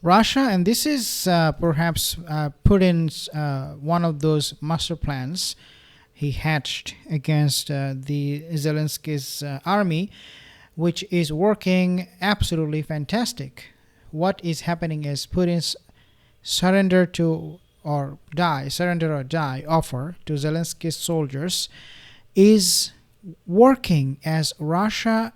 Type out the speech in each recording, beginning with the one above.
Russia, and this is perhaps Putin's one of those master plans he hatched against the Zelensky's army, which is working absolutely fantastic. What is happening is Putin's surrender or die offer to Zelensky's soldiers is working, as Russia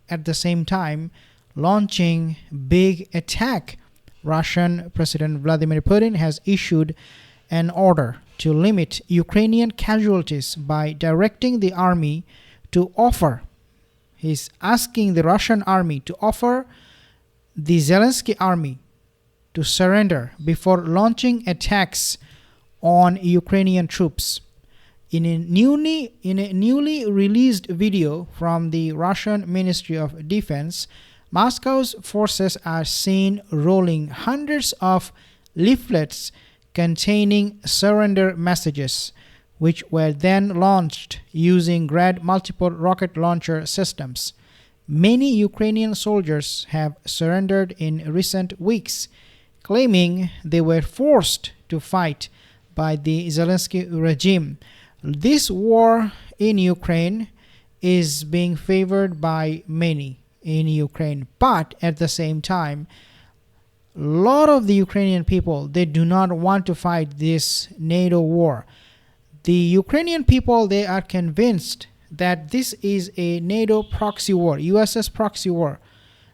at the same time launching big attack. Russian President Vladimir Putin has issued an order to limit Ukrainian casualties by directing the army to offer. He's asking the Russian army to offer the Zelensky army to surrender before launching attacks on Ukrainian troops. In a newly released video from the Russian Ministry of Defense, Moscow's forces are seen rolling hundreds of leaflets containing surrender messages, which were then launched using Grad multiple rocket launcher systems. Many Ukrainian soldiers have surrendered in recent weeks, claiming they were forced to fight by the Zelensky regime. This war in Ukraine is being favored by many in Ukraine, but at the same time, a lot of the Ukrainian people, they do not want to fight this NATO war. The Ukrainian people, they are convinced that this is a NATO proxy war, USS proxy war,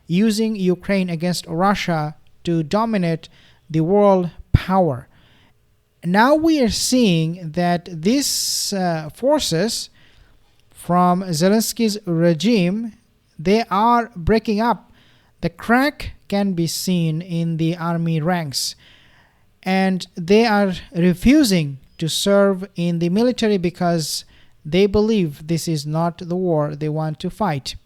using Ukraine against Russia to dominate the world power. Now we are seeing that these forces from Zelensky's regime, they are breaking up. The crack can be seen in the army ranks, and they are refusing to serve in the military because they believe this is not the war they want to fight.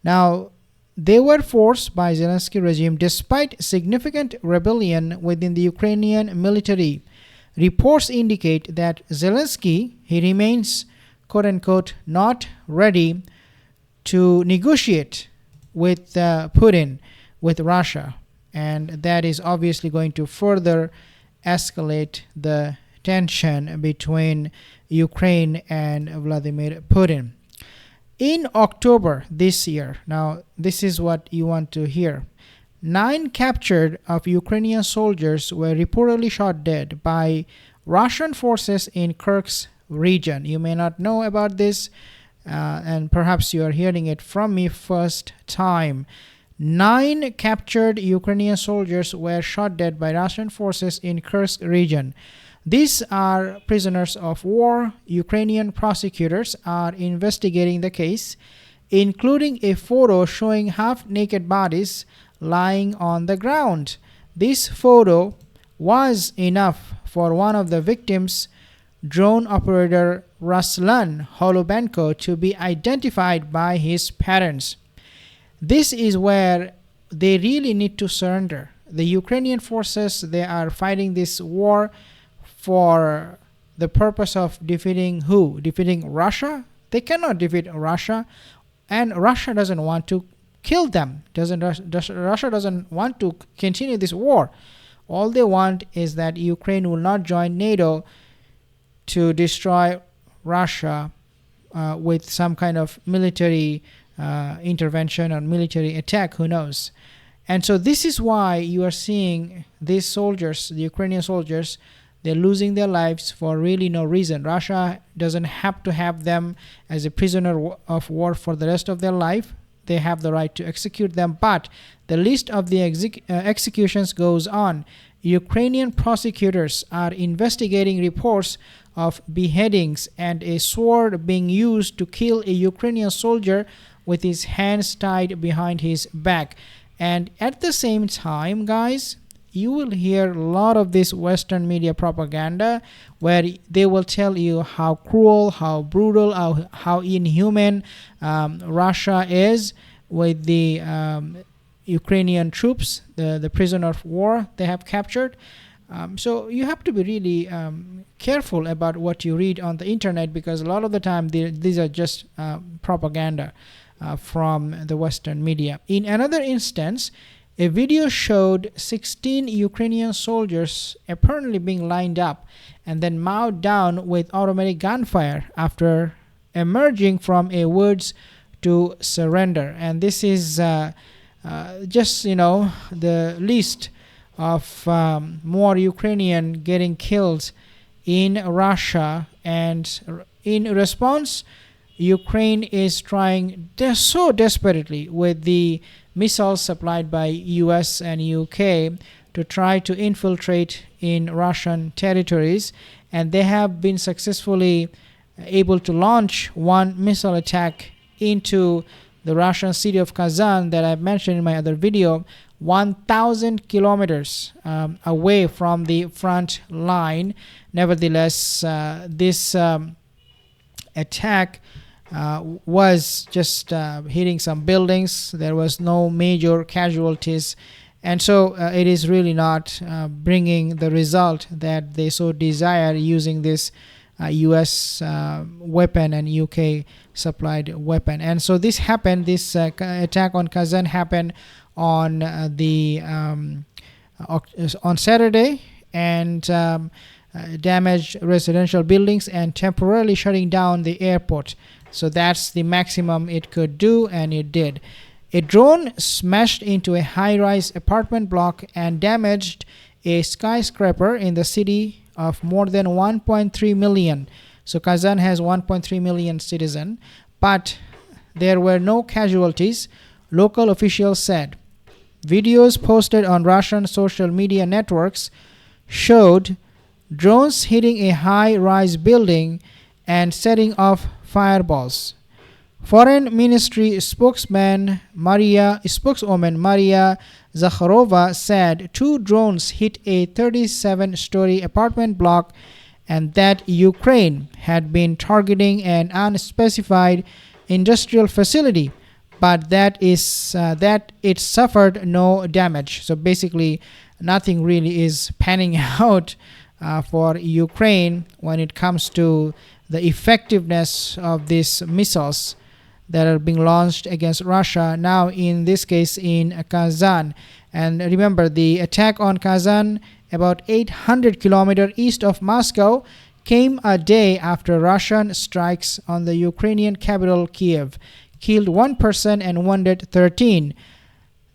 Now, they were forced by Zelensky regime despite significant rebellion within the Ukrainian military. Reports indicate that Zelensky, he remains quote-unquote not ready to negotiate with Putin, with Russia, and that is obviously going to further escalate the tension between Ukraine and Vladimir Putin. In October this year, now this is what you want to hear, 9 captured of Ukrainian soldiers were reportedly shot dead by Russian forces in Kursk region. You may not know about this, and perhaps you are hearing it from me first time. 9 captured Ukrainian soldiers were shot dead by Russian forces in Kursk region. These are prisoners of war. Ukrainian prosecutors are investigating the case, including a photo showing half-naked bodies lying on the ground. This photo was enough for one of the victims, drone operator Ruslan Holobenko, to be identified by his parents. This is where they really need to surrender. The Ukrainian forces, they are fighting this war for the purpose of defeating who? Defeating Russia? They cannot defeat Russia, and Russia doesn't want to kill them. Russia doesn't want to continue this war. All they want is that Ukraine will not join NATO to destroy Russia with some kind of military intervention or military attack, who knows. And so this is why you are seeing these soldiers, the Ukrainian soldiers, they're losing their lives for really no reason. Russia doesn't have to have them as a prisoner of war for the rest of their life. They have the right to execute them, but the list of the executions goes on. Ukrainian prosecutors are investigating reports of beheadings and a sword being used to kill a Ukrainian soldier with his hands tied behind his back. And at the same time, guys, you will hear a lot of this Western media propaganda where they will tell you how cruel, how brutal, how inhuman Russia is with the Ukrainian troops, the prisoner of war they have captured. So you have to be really careful about what you read on the internet, because a lot of the time these are just propaganda from the Western media. In another instance, A video showed 16 Ukrainian soldiers apparently being lined up and then mowed down with automatic gunfire after emerging from a woods to surrender. And this is just the list of more Ukrainian getting killed in Russia, and in response Ukraine is trying so desperately with the missiles supplied by US and UK to try to infiltrate in Russian territories, and they have been successfully able to launch one missile attack into the Russian city of Kazan that I mentioned in my other video, 1,000 kilometers away from the front line. Nevertheless, this attack was just hitting some buildings. There was no major casualties, and so it is really not bringing the result that they so desire using this US weapon and UK supplied weapon. And so this happened, this attack on Kazan happened on on Saturday, and damaged residential buildings and temporarily shutting down the airport. So that's the maximum it could do, and it did. A drone smashed into a high-rise apartment block and damaged a skyscraper in the city of more than 1.3 million. So Kazan has 1.3 million citizens, but there were no casualties, local officials said. Videos posted on Russian social media networks showed drones hitting a high-rise building and setting off fireballs. Foreign Ministry spokeswoman Maria Zakharova said 2 drones hit a 37-story apartment block and that Ukraine had been targeting an unspecified industrial facility, but that it suffered no damage. So basically, nothing really is panning out for Ukraine when it comes to the effectiveness of these missiles that are being launched against Russia, now in this case in Kazan. And remember, the attack on Kazan, about 800 kilometers east of Moscow, came a day after Russian strikes on the Ukrainian capital Kiev, killed 1 person and wounded 13.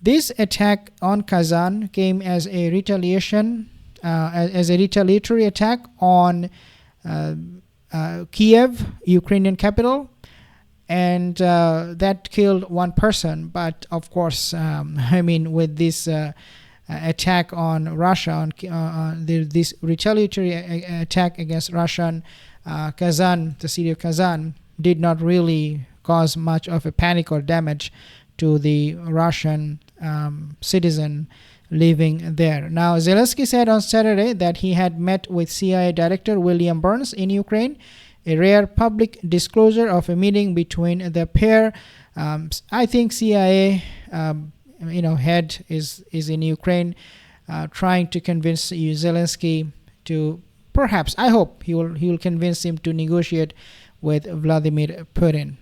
This attack on Kazan came as a retaliation, as a retaliatory attack on Kiev, Ukrainian capital, and that killed 1 person. But of course, with this attack on Russia, this retaliatory attack against Russian Kazan, the city of Kazan, did not really cause much of a panic or damage to the Russian citizen living there. Now, Zelensky said on Saturday that he had met with CIA Director William Burns in Ukraine, a rare public disclosure of a meeting between the pair. I think CIA head is in Ukraine, trying to convince Zelensky to, perhaps, I hope he will convince him to negotiate with Vladimir Putin.